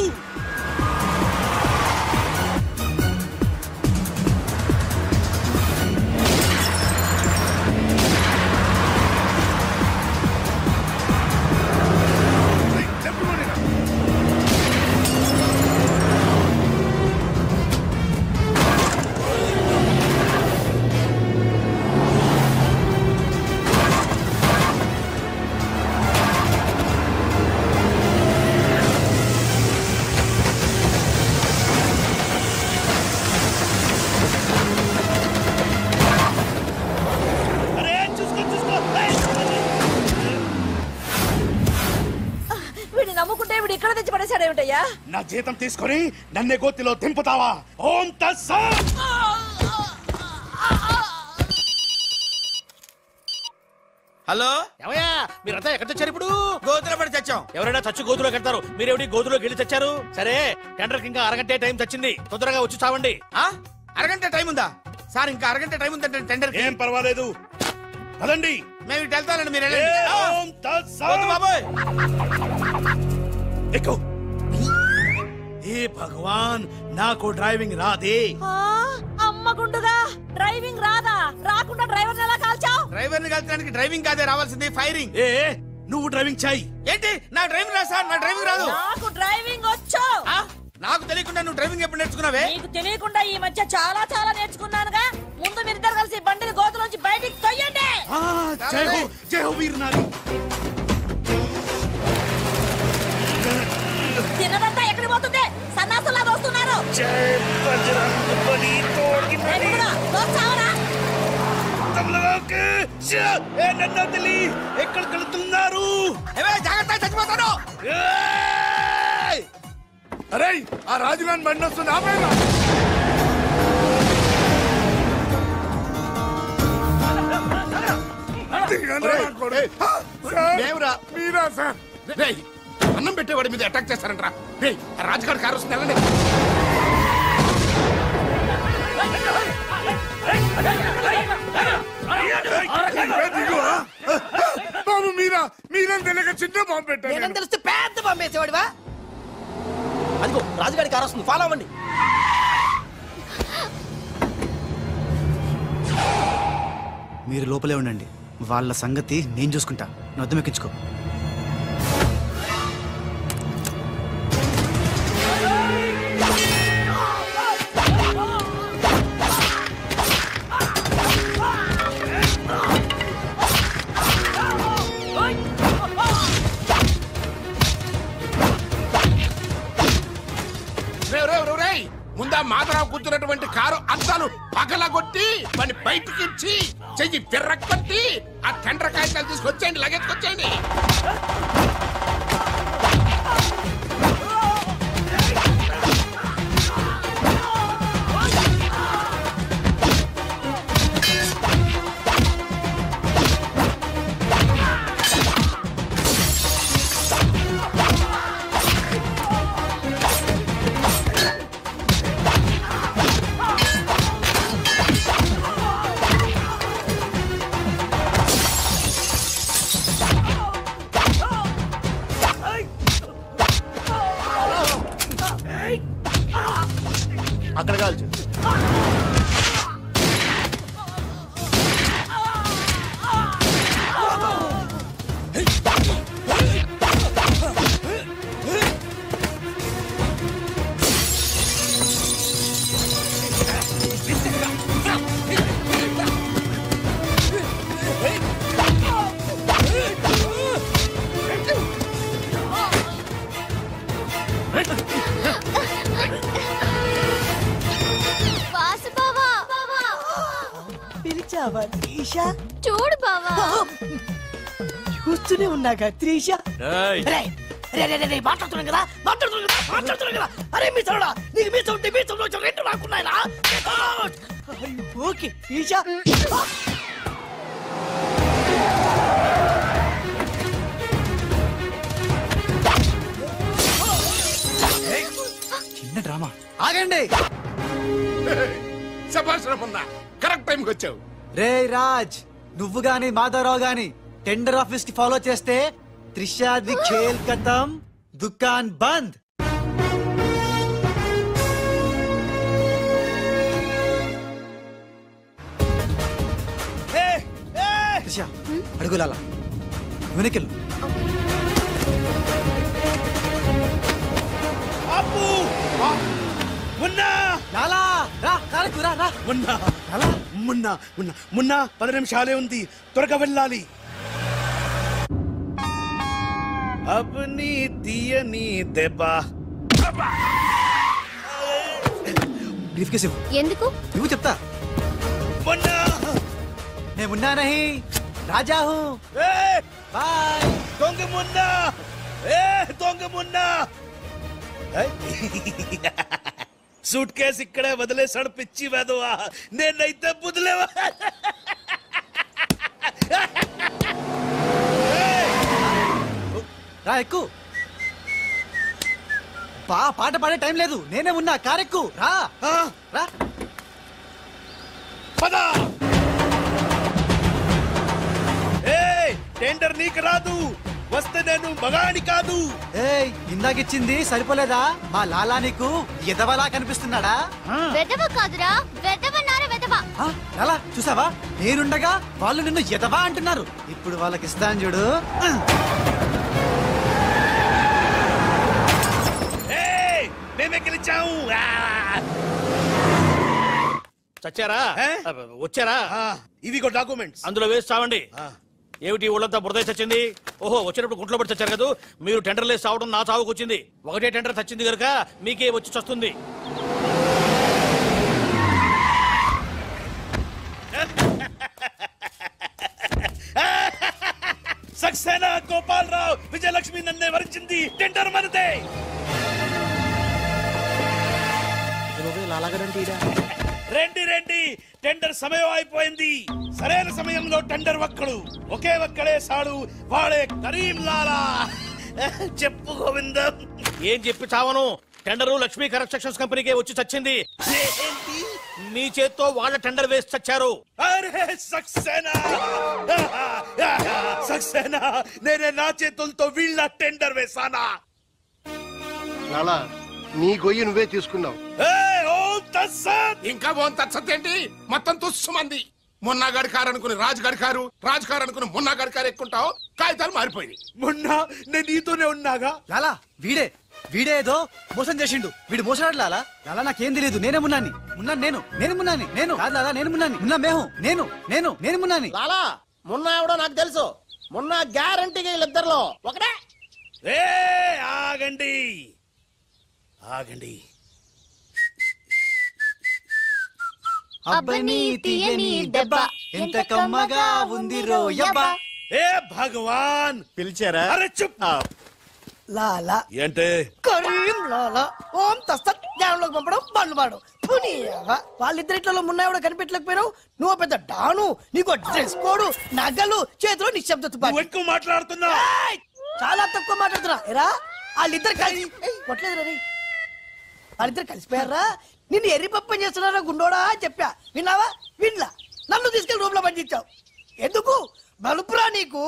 నమ్ముకుంటే వీడు ఇక్కడ తెచ్చి పడేశాడేమిటయ్యా? నా జీతం తీసుకొని నన్నే గోతిలో దింపుతావా? ఓం తస్సా. హలో ఏమయ్యా మీరంతా ఎక్కడ తెచ్చారు ఇప్పుడు? గోతులో పడి తెచ్చాం. ఎవరైనా చచ్చి గోతులో కడతారు, మీరేమిటి గోతులోకి వెళ్ళి తెచ్చారు? సరే టెండర్ ఇంకా అరగంటే టైం తెచ్చింది, తొందరగా వచ్చి చావండి. అరగంట టైం ఉందా సార్? ఇంకా అరగంట టైం ఉందంటే టెండర్ ఏం పర్వాలేదు, పదండి. మేము ఇటు వెళ్తానండి, మీరు ఓం తస్సా. బాబోయ్ ఎక్కు. ఏ భగవాన్, నాకు డ్రైవింగ్ రాదే. అమ్మ గుండుగా డ్రైవింగ్ రాదా? రాకుండా డ్రైవర్ ఎలా కాల్చావు? డ్రైవర్ ని కలిసడానికి డ్రైవింగ్ కాదే రావాల్సింది, ఫైరింగ్. ఏ నువ్వు డ్రైవింగ్ చేయి. ఏంటి నా డ్రైవింగ్ రాదు సార్? నా డ్రైవింగ్ రాదు. నాకు డ్రైవింగ్ వచ్చు. నాకు తెలియకుండా నువ్వు డ్రైవింగ్ ఎప్పుడు నేర్చుకున్నావే? నీకు తెలియకుండా ఈ మధ్య చాలా చాలా నేర్చుకున్నానుగా. ముందు మీరిద్దరు కలిసి బండిని గోతులోంచి బయటికి తొయ్యండి. జై హో, జై హో వీర్ నారి. తిన్నదంతా ఎక్కడికి పోతుంది? సన్నాసులా వస్తున్నారు. ఎక్కడికి వెళ్తున్నారు? జాగ్రత్త, చచ్చిపోతాను. అరే ఆ రాజుగాని బండి వస్తుంది, ఆపేరా. మీరా సార్? అన్నం పెట్టేవాడి మీద అటాక్ చేస్తారంటరా. రాజుగారి కారు వస్తుంది, వెళ్ళండి. బాబు మీరా మీరేం తెలియక చిన్న బాంబు పెట్టారు. తెలిస్తే పెద్ద బాంబు వేసేవాడివా? అదిగో రాజుగారి కారు వస్తుంది, ఫాలో అవ్వండి. మీరు లోపలే ఉండండి, వాళ్ళ సంగతి నేను చూసుకుంటా. నువ్వు అర్థం ఎక్కించుకో. ముందా మాధవరావు కూర్చున్నటువంటి కారు అద్దాలు పగలగొట్టి వాడిని బయటికి ఇచ్చి చెయ్యి పిర్రకొట్టి ఆ టెండర్ కాగితాలు తీసుకొచ్చేయండి, లగెత్తుకొచ్చేయండి. అక్కడ కాల్చు. చూసావా త్రీష? చూడు బావా. చూస్తూనే ఉన్నాగా త్రీష. మాట్లాడుతున్నాను కదా. అరే మీ చూడా, నీకు మీ ఉంటే మీ రెండు నాకున్నాయినా. ఓకే త్రీష. చిన్న డ్రామా. ఆగండి. కరెక్ట్ టైంకి వచ్చావు. రే రాజ్, నువ్వు గాని మాధవరావు గాని టెండర్ ఆఫీస్ కి ఫాలో చేస్తే త్రిషాది ఖేల్ ఖతం, దుకాన్ బంద్. త్రిష అడుగులాల వెనకెళ్ళు. లాలా రా, కాలకు రా, రా. మున్నా మున్నా మున్నా మున్నా 10 నిమిషాలే ఉంది, త్వరగా వెళ్ళాలి. అబ్ని తీయని దెబ్బ. బ్రీఫ్ కేసు ఎందుకు? నువ్వు చెప్తా. మున్నా నేను మున్నా నహీ, రాజా హూ. బాయ్. దొంగ మున్నా, దొంగ మున్నా. సూట్ కేసు ఇక్కడే వదిలేసాడు పిచ్చి వెదవా. నేనైతే బుదిలేవా. రా ఎక్కు. పాట పాడే టైం లేదు, నేనే ఉన్నా. కారెక్కు రా. రా పదా. టెండర్ నీకు రాదు, వస్తే నేను మగాడి కాదు. ఏయ్, ఇందాకిచ్చింది సరిపోలేదా? మా లాలా నీకు ఎదవలా కనిపిస్తున్నాడా? వెదవ కాదురా, వెదవన్నారా వెదవ. లాలా చూసావా, నేనుండగా వాళ్ళు నిన్ను ఎదవా అంటున్నారు. ఇప్పుడు వాళ్ళకి ఇస్తాను చూడు. మేమే గెలిచాము. చచ్చారా? వచ్చారా? ఇవిగో డాక్యుమెంట్స్. అందులో వేసి చావండి. ఏమిటి ఊళ్ళంతా బురద చచ్చింది? ఓహో, వచ్చినప్పుడు గుంట్లో పడి చచ్చారు కదా. మీరు టెండర్లు వేసి చావడం నా చావుకు వచ్చింది. ఒకటే టెండర్ చచ్చింది కనుక మీకే వచ్చి చస్తుంది. సక్సేనా, గోపాలరావు, విజయలక్ష్మి నన్నే వరించింది. టెండర్ మనదే. రండి రండి, టెండర్ సమయం అయిపోయింది. సరైన సమయంలో టెండర్ ఒక్కడు, ఒకే ఒక్కడే సాడు, వాడే కరీం లాలా. చెప్పు గోవిందం. ఏం చెప్పి చావను? టెండరు లక్ష్మీ కన్స్ట్రక్షన్స్ కంపెనీకే వచ్చి చచ్చింది. మీ చేత్తో వాళ్ళ టెండర్ వేసి చచ్చారు. అరే సక్సేనా, సక్సేనా, నేనే నా చేతులతో వీళ్ళ టెండర్ వేసానా? లాలా, నీ గొయ్యి నువ్వే తీసుకున్నావు. ఇంకా ఓం తత్సత్ ఏంటి? మొత్తం తుస్సుమంది. మున్నాగాడి కారు అనుకుని రాజుగాడి కారు, రాజుగారు అనుకుని మున్నాగాడి కారు ఎక్కుంటావు. కాగితాలు మారిపోయి. మొన్నా నేను నీతోనే ఉన్నాగా. లాలా వీడే ఏదో మోసం చేసిండు. వీడు మోసడాడు లాలా. లాలా నాకేం తెలియదు, నేనే మున్నాని. నేను మున్నాని. నేను కాదు లాలా, నేను మున్నాని. మున్నా మేహు. నేను మున్నాని. లాలా, మున్నా ఎవడో నాకు తెలుసు. మున్నా గ్యారంటీగా వీళ్ళిద్దరిలో ఒకటే. ఆగండి ఆగండి. అబ్బని తీయని దెబ్బ, ఎంత కమ్మగా ఉంది రోయబ్బ. ఏ భగవాన్, పిలిచారా? అరే చుప్. లాలా ఏంటే? కరీం లాలా ఓం తస్తత్ జ్ఞానంలోకి పంపడం బండ్లు పాడు. వాళ్ళిద్దరిట్లో మున్నాయి కనిపెట్టలేకపోయినావు. నువ్వు పెద్ద డాను, నీకు డ్రెస్ కోడు, నగలు, చేతిలో నిశ్శబ్ద తుపాకీ. ఎక్కువ మాట్లాడుతున్నా. చాలా తక్కువ మాట్లాడుతున్నా. ఎరా వాళ్ళిద్దరు కలిసి కొట్టలేదు రీ. వాళ్ళిద్దరు కలిసిపోయారా? నిన్ను ఎర్రి పప్పని చేస్తున్నారా గుండోడా అని చెప్పా. విన్నావా? వినలా. నన్ను తీసుకెళ్లి రూమ్ లో పండించావు. ఎందుకు? బలుపురా నీకు.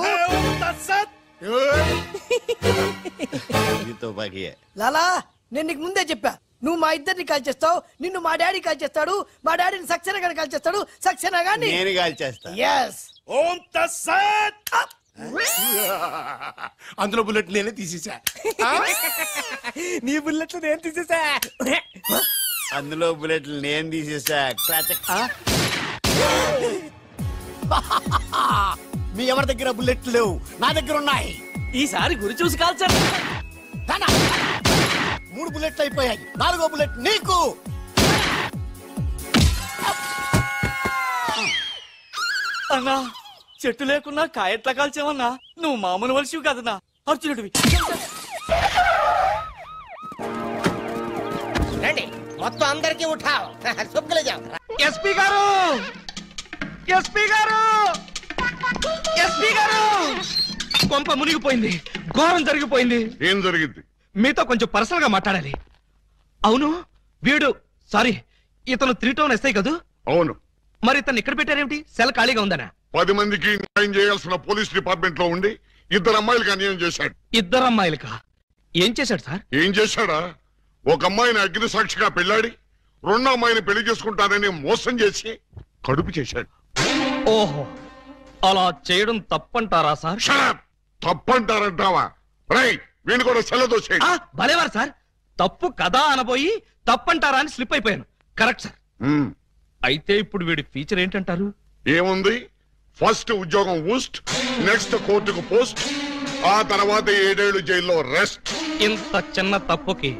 లాలా, నేను నీకు ముందే చెప్పా, నువ్వు మా ఇద్దరిని కాల్ చేస్తావు, నిన్ను మా డాడీ కాల్ చేస్తాడు, మా డాడీని సక్సేనా గారిని కాల్ చేస్తాడు, సక్సేనా గారిని నేను కాల్ చేస్తా. yes. ఓం తత్సత్. అందులో బుల్లెట్ నేనే తీసేసా. నీ బుల్లెట్లు నేను తీసేసా. అందులో బుల్లెట్లు నేను తీసేసా. మీ ఎవరి దగ్గర బుల్లెట్లు లేవు, నా దగ్గర ఉన్నాయి. ఈసారి గురి చూసి కాల్చాను. 3 బుల్లెట్లు అయిపోయాయి. 4వ బుల్లెట్ నీకు. అన్నా చెట్టు లేకున్నా కాయట్లా కాల్చావన్నా. నువ్వు మామూలు వలసివి కదన్నా, అర్జునుడివి. రండి మొత్తం అందరికీ ఉఠావు. సుబ్బులు జావు. ఎస్పీ గారు, ఎస్పీ గారు, ఎస్పీ గారు, కొంప మునిగిపోయింది, ఘోరం జరిగిపోయింది. ఏం జరిగింది? మీతో కొంచెం పర్సనల్ గా మాట్లాడాలి. అవును, వీడు సారీ ఇతను 3 టౌన్ ఎస్ఐ కదూ? అవును. మరి ఇతను ఇక్కడ పెట్టారేమిటి? సెల్ ఖాళీగా ఉందనా? 10 మందికి న్యాయం చేయాల్సిన పోలీస్ డిపార్ట్మెంట్ లో ఉండి 2 అమ్మాయిలకి అన్యాయం చేశాడు. 2 అమ్మాయిలకా? ఏం చేశాడు సార్? ఏం చేశాడా? ఒక అమ్మాయిని అగ్ని సాక్షిగా పెళ్లాడి 2వ అమ్మాయిని పెళ్లి చేసుకుంటానని మోసం చేసి కడుపు చేశాడు. ఓహో, అలా చేయడం తప్పంటారా సార్? తప్పంటారంటావా? రై వీణు కూడా సెలదోసేయండి. భలేవారు సార్, తప్పు కదా అనబోయి తప్పంటారా అని స్లిప్ అయిపోయాను. Correct sir. అయితే ఇప్పుడు వీడి ఫీచర్ ఏంటంటారు? ఏముంది, ఫస్ట్ ఉద్యోగం ఊస్ట్, నెక్స్ట్ కోర్టుకు పోస్ట్, ఆ తర్వాత 7 ఏళ్లు జైల్లో రెస్ట్. ఇంత చిన్న తప్పుకి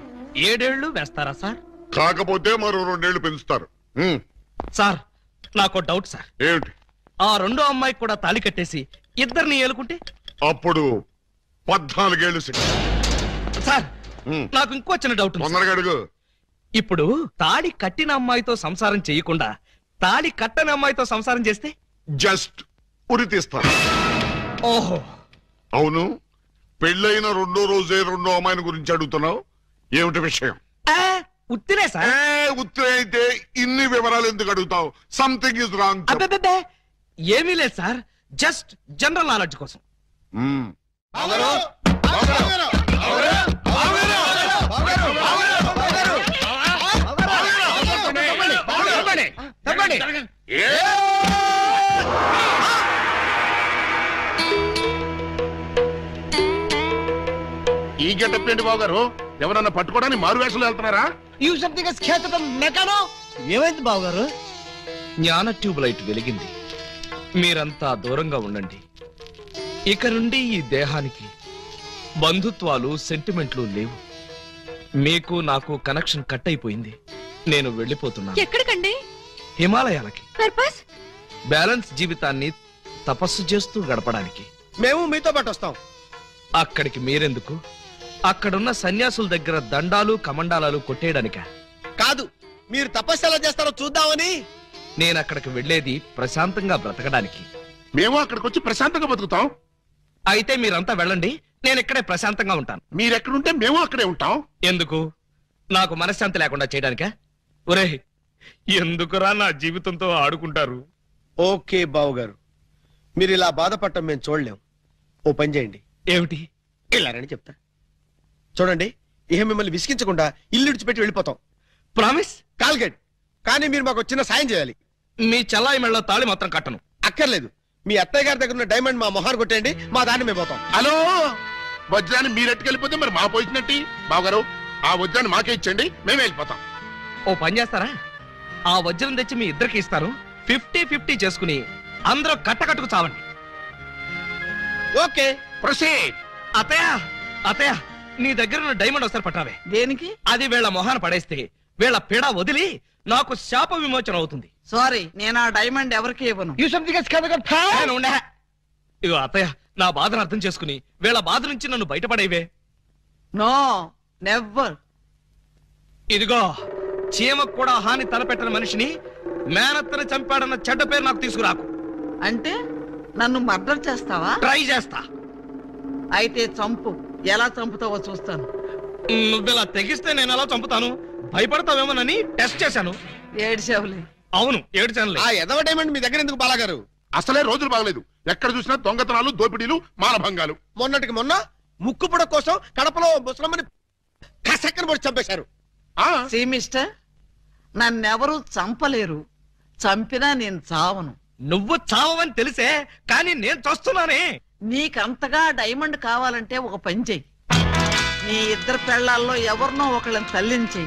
7 ఏళ్లు వేస్తారా సార్? కాకపోతే మరో 2 ఏళ్లు పెంచుతారు. సార్ నాకు డౌట్ సార్. ఏమిటి? ఆ 2వ అమ్మాయి కూడా తాళి కట్టేసి 2ని ఏలుకుంటే అప్పుడు 14 ఏళ్లు శిక్ష. సార్ నాకు ఇంకో చిన్న డౌట్ ఉంది. తొందరగా అడుగు. ఇప్పుడు తాళి కట్టిన అమ్మాయితో సంసారం చేయకుండా తాళి కట్టని అమ్మాయితో సంసారం చేస్తే జస్ట్ ఉరి తీస్తారు. ఓహో, అవును. పెళ్ళైన 2వ రోజే 2వ అమ్మాయిని గురించి అడుగుతున్నావు, ఏమిటి విషయం? ఉత్తినే సార్. ఉత్తినే అయితే ఇన్ని వివరాలు ఎందుకు అడుగుతావు? Something is wrong. అబ్బే ఏమీ లేదు సార్, జస్ట్ జనరల్ నాలెడ్జ్ కోసం. ఈ గెటప్ ఏంటి బాబు గారు? ఎవరన్నా పట్టుకోవడానికి మారు వేషాలు వెళ్తున్నారా? ఏమైంది బావగారు? జ్ఞాన ట్యూబ్ లైట్ వెలిగింది. మీరంతా దూరంగా ఉండండి. ఇక నుండి ఈ దేహానికి బంధుత్వాలు సెంటిమెంట్లు లేవు. మీకు నాకు కనెక్షన్ కట్ అయిపోయింది. నేను వెళ్ళిపోతున్నా. ఎక్కడికండి? హిమాలయాలకి. పర్పస్? బ్యాలెన్స్ జీవితాన్ని తపస్సు చేస్తూ గడపడానికి. మేము మీతో పాటు వస్తాం. అక్కడికి మీరెందుకు? అక్కడున్న సన్యాసుల దగ్గర దండాలు కమండాలు కొట్టేయడానికా? కాదు, మీరు తపస్సు ఎలా చేస్తారో చూద్దామని. నేను అక్కడికి వెళ్లేది ప్రశాంతంగా బ్రతకడానికి. మేము అక్కడికి వచ్చి ప్రశాంతంగా బతుకుతాం. అయితే మీరంతా వెళ్ళండి, నేను ఇక్కడే ప్రశాంతంగా ఉంటాను. మీరెక్కడుంటే మేము అక్కడే ఉంటాం. ఎందుకు? నాకు మనశ్శాంతి లేకుండా చేయడానికా? ఒరే, ఎందుకురా నా జీవితంతో ఆడుకుంటారు? ఓకే బావు గారు, మీరు ఇలా బాధపడటం మేము చూడలేం. ఓ పని చేయండి. ఏమిటి? ఇలారని చెప్తా. చూడండి, ఇహ మిమ్మల్ని విసిగించకుండా ఇల్లు విడిచిపెట్టి వెళ్ళిపోతాం. ప్రామిస్? కాల్గెట్. కానీ మీరు మాకు చిన్న సాయం చేయాలి. మీ చెల్లాయి మెళ్ళ తాళి మాత్రం కట్టను. అక్కర్లేదు, మీ అత్తయ్య గారి దగ్గర ఉన్న డైమండ్ మా మొహాన్ని కొట్టేయండి, మా దాన్ని మేము పోతాం. హలో, వజ్రాన్ని మీరెట్టుకెళ్ళిపోతే మరి మా పోయినట్టి. బావగారు, ఆ వజ్రాన్ని మాకే ఇచ్చండి, మేమే వెళ్ళిపోతాం. ఓ పని చేస్తారా? ఆ వజ్రం తెచ్చి మీ ఇద్దరికి ఇస్తారు. 50-50 చేసుకుని అందరూ కట్టకట్టుకు చావండి. Okay, proceed. అత్తయ్య, అత్తయ్య, నీ దగ్గర ఉన్న డైమండ్ ఒకసారి పట్టావే. దేనికి? అది వీళ్ళ మొహాన పడేస్తే వీళ్ళ పీడ వదిలి నాకు శాప విమోచన అవుతుంది. సారీ, నేను ఆ డైమండ్ ఎవరికి ఇవ్వను. ఇగో అత్తయ్య, నా బాధను అర్థం చేసుకుని వీళ్ళ బాధ నుంచి నన్ను బయటపడేవే. No never. ఇదిగో, చీమకు కూడా హాని తలపెట్టిన మనిషిని మేనత్తను చంపాడన్న చెడ్డ పేరు నాకు తీసుకురాకు. అంటే నన్ను మర్డర్ చేస్తావా? ట్రై చేస్తా. అయితే చంపు. ఎలా చంపుతావో చూస్తాను. నువ్విలా తెగిస్తే నేను ఎలా చంపుతాను? భయపడతావేమోనని టెస్ట్ చేశాను. ఏడ్చావులే. అవును, ఏడ్చానులే. ఆ ఎదవ డైమండ్ మీ దగ్గర ఎందుకు బాలాగారు? అసలే రోజులు బాగలేదు. ఎక్కడ చూసినా దొంగతనాలు, దోపిడీలు, మానభంగాలు. మొన్నటికి మొన్న ముక్కు పుడ కోసం కడపలో ముసలమ్మని కసక్కన పొడి చంపేశారు. సీ మిస్టర్, నన్నెవరూ చంపలేరు. చంపినా నేను చావను. నువ్వు చావని తెలిసే, కానీ నేను చస్తున్నానే. నీకంతగా డైమండ్ కావాలంటే ఒక పని చెయ్యి. నీ ఇద్దరు పెళ్లాల్లో ఎవరినో ఒకళ్ళని తల్లించి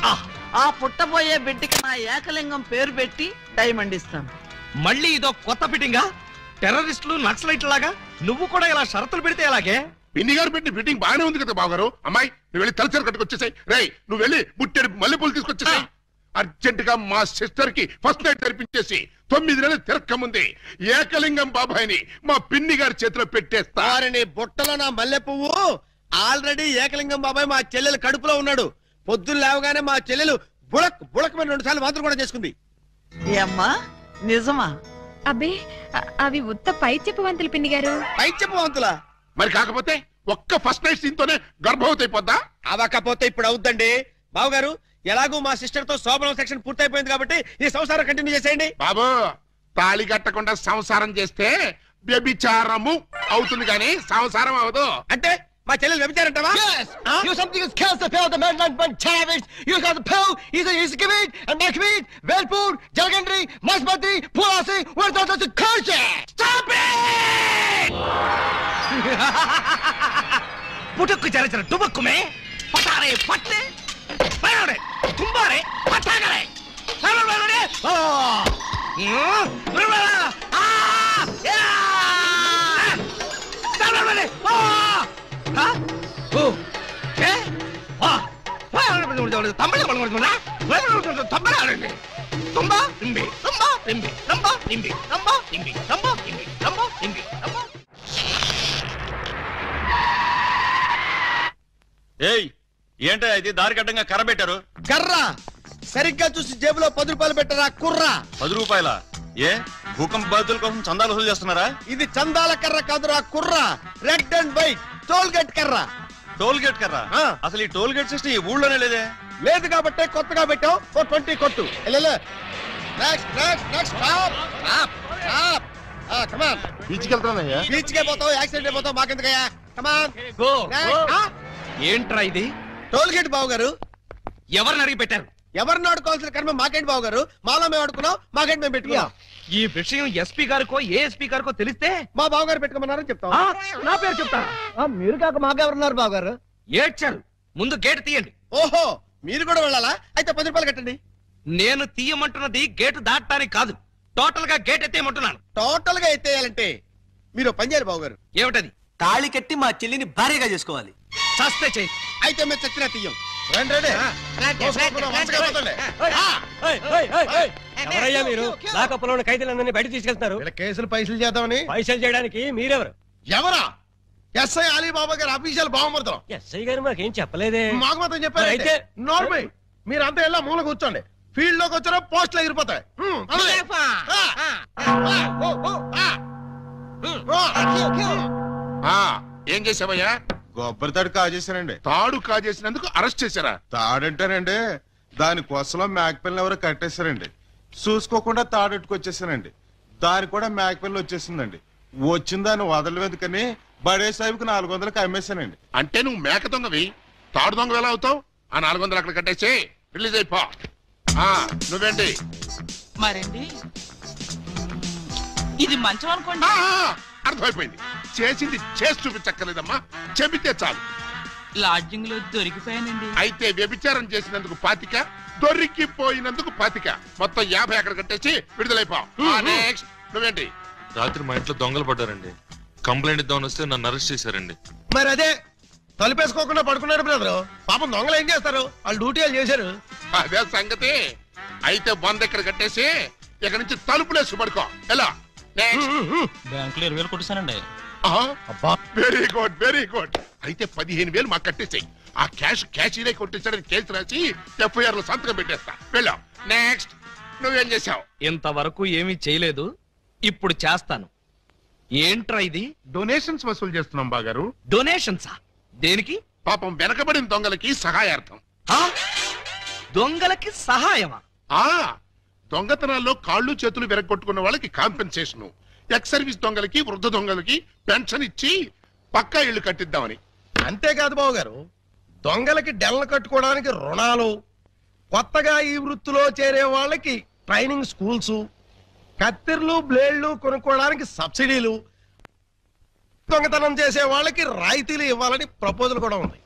ఆ పుట్టబోయే బిడ్డకి నా ఏకలింగం పేరు పెట్టి డైమండ్ ఇస్తాను. మళ్ళీ ఇదో కొత్త ఫిట్టింగా? టెర్రరిస్టులు, నక్సలైట్ లాగా నువ్వు కూడా ఇలా షరతులు పెడితే ఎలాగే? పిన్ని గారు పెట్టిన ఫిట్టింగ్ బాగానే ఉంది కదా బావగారు. అమ్మాయి, నువ్వు వెళ్ళి తలచరు కట్టుకొచ్చేసాయి. రేయ్, నువ్వు వెళ్ళి బుట్టెడు మల్లెపూలు తీసుకొచ్చేసాయి. అర్జెంట్ గా మా సిస్టర్ కి ఫస్ట్ నైట్ తెరిపించేసి 9 నెలలు తిరక్క ముందే ఏకలింగం బాబాయిని మా పిన్ని గారి చేతిలో పెట్టేస్తా. వారిని బుట్టలో నా మల్లె పువ్వు ఆల్రెడీ ఏకలింగం బాబాయ్ మా చెల్లెలు కడుపులో ఉన్నాడు. పొద్దున్న లేవగానే మా చెల్లెలు బుడక్ బుడక్ మీద 2 సార్లు మాత్రం కూడా చేసుకుంది. ఏమ్మా నిజమా? అబ్బే అవి ఉత్త పై చెప్పవంతులు పిన్ని గారు. పై చెప్పవంతులా? మరి కాకపోతే ఒక్క ఫస్ట్ నైట్ సీన్ తోనే గర్భవతి అయిపోద్దా? అవకపోతే ఇప్పుడు అవుద్దండి. బావగారు ఎలాగూ మా సిస్టర్ తో శోభనం సెక్షన్ పూర్తయిపోయింది కాబట్టి ఈ సంసారం కంటిన్యూ చేసేయండి. బాబు తాళి కట్టకుండా సంసారం చేస్తే వ్యభిచారము అవుతుంది కానీ సంసారం అవదు. అంటే మా చెల్లెలు వ్యభిచారంటావా? You something is kills the pill, the man one savage. You got the pill, he's a kibit, and nakbit, Velpur, Jalgandri, Masbati, Pulasi, where's the culture? Stop it! पुटुक्कु चरचर टुबक्कु में पटारे पट्टे बड़े तुम्बारे पटागरे सरल बड़े ओ रुला आ या सरल बड़े ओ हा ओ ए वाह तमिल बोलना तमिल आड़े तुम्बा तिंबी तुम्बा तिंबी तंबा तिंबी तंबा तिंबी तंबा तिंबी तंबा तिंबी तंबा ఏయ్ ఏంటో ఇది దారి కట్టంగా కర్ర పెట్టారు. కర్ర సరిగ్గా చూసి జేబులో 10 రూపాయలు పెట్టరా కుర్రా. 10 రూపాయల? ఏ భూకంప బాధితుల కోసం చందాలు వసూలు చేస్తున్నారా? ఇది చందాల కర్ర కాదురా కుర్రా. Red and white toll gate కర్ర. టోల్ గేట్ కర్ర? అసలు ఈ టోల్ గేట్ సిస్టమ్ ఈ ఊళ్ళోనే లేదే. లేదు కాబట్టి కొత్తగా పెట్టావు. 20 కొట్టు. Next next next stop stop stop. Come on. బీచ్కి వెళ్తానయ్యా. బీచ్కే పోతావు, యాక్సిడెంట్ అయిపోతావు, మాకెందుకయ్యా? Come on go. నెక్స్ట్. ఏంట్రా ఇది? టోల్ గేట్ బావు గారు. ఎవరిని అడిగి పెట్టారు? ఎవరిని ఆడుకోవాల్సిన కర్మ మాకేంటి బావు గారు? మాలో మేము ఆడుకున్నాం, మాకేంటి మేము పెట్టుకున్నాం. ఈ విషయం ఎస్పీ గారికో ఏఎస్పీ గారికో తెలిస్తే మా బావు గారు పెట్టుకోమన్నారని చెప్తాం. నా పేరు చెప్తారా? మీరు కాక మాకెవరున్నారు బావు గారు? ఏడ్చారు. ముందు గేట్ తీయండి. ఓహో మీరు కూడా వెళ్ళాలా? అయితే 10 రూపాయలు కట్టండి. నేను తీయమంటున్నది గేటు దాటడానికి కాదు, టోటల్ గా గేట్ ఎత్తేయమంటున్నాను. టోటల్ గా ఎత్తేయాలంటే మీరు పని చేయాలి బావు గారు. ఏమిటది? తాళి కట్టి మా చెల్లిని భార్యగా చేసుకోవాలి. చస్తే చెయ్యి. అయితే మేము చచ్చినా తీయం. ఎవరయ్యా మీరు? లాకప్పులో ఉన్న ఖైదీలందరినీ బయట తీసుకెళ్తున్నారు. కేసులు పైసలు చేద్దామని. పైసలు చేయడానికి మీరెవరు? ఎవరా? ఎస్ఐ అలీబాబా గారు అఫీషియల్ బావమరుతాం. ఎస్ఐ గారు మాకేం చెప్పలేదే. మాకు మాత్రం చెప్పారు. అయితే నోర్మై మీరంతా ఎలా మూల కూర్చోండి. ఫీల్డ్ లోకి వచ్చారో పోస్టులు ఎగిరిపోతాయి. ఏం చేసావయ్యా? కొబ్బరి తాడు కాజేశానండి. తాడు కాజేసినందుకు అరెస్ట్ చేశారా? తాడంటారండి దాని కొసలో మేకపిల్లని ఎవరో కట్టేశారండి. చూసుకోకుండా తాడెట్టుకొచ్చేసానండి. దాని కూడా మేకపిల్ల వచ్చేసిందండి. వచ్చిన దాన్ని వదలవేందుకని బడే సాహిబ్కి 400కి అమ్మేశానండి. అంటే నువ్వు మేక దొంగవి, తాడు దొంగ ఎలా అవుతావు? ఆ 400 అక్కడ కట్టేసి రిలీజ్ అయిపో. నువ్వేంటి? మరండి ఇది మంచం అనుకోండి. అర్థమైపోయింది. చేసింది చేసి చూపించక్కర్లేదమ్మా, చెబితే చాలు. లాడ్జింగ్ లో దొరికిపోయానండి. అయితే వ్యభిచారం చేసినందుకు 25, దొరికిపోయినందుకు 25, మొత్తం 50 అక్కడ కట్టేసి విడుదలైపో. నెక్స్ట్ నువ్వేంటి? రాత్రి మా ఇంట్లో దొంగలు పడ్డారండి. కంప్లైంట్ ఇద్దామని వస్తే నన్ను అరెస్ట్ చేశారండి. మరి అదే తలుపేసుకోకుండా పడుకున్నాడు బ్రదరు. పాపం దొంగలు ఏం చేస్తారు? వాళ్ళు డ్యూటీ వాళ్ళు చేశారు. అదే సంగతి. అయితే 100 ఇక్కడ కట్టేసి ఇక్కడ నుంచి తలుపులేసి పడుకో. ఎలా? బ్యాంకులో 20,000 కొట్టేశానండి. Very good very good. అయితే 15,000 మాకు కట్టేసాయి. ఆ క్యాష్ కొట్టేసాడని కేసు రాసి FIR లో సంతకం పెట్టేస్తా. వెళ్ళాం. నెక్స్ట్ నువ్వేం చేసావు? ఇంతవరకు ఏమీ చేయలేదు, ఇప్పుడు చేస్తాను. ఏంట్రా ఇది? డొనేషన్స్ వసూలు చేస్తున్నాం బాగారు. డొనేషన్సా? దేనికి? పాపం వెనకబడిన దొంగలకి సహాయార్థం. దొంగలకి సహాయమా? దొంగతనాల్లో కాళ్ళు చేతులు విరగొట్టుకున్న వాళ్ళకి కాంపెన్సేషన్, ఎక్స్ సర్వీస్ దొంగలకి వృద్ధ దొంగలకి పెన్షన్ ఇచ్చి పక్కా ఇళ్లు కట్టిద్దామని. అంతేకాదు బాబు గారు, దొంగలకి డెల్లు కట్టుకోవడానికి రుణాలు, కొత్తగా ఈ వృత్తిలో చేరే వాళ్ళకి ట్రైనింగ్ స్కూల్స్, కత్తిర్లు బ్లేడ్లు కొనుక్కోవడానికి సబ్సిడీలు, దొంగతనం చేసే వాళ్ళకి రాయితీలు ఇవ్వాలని ప్రపోజల్ కూడా ఉంది.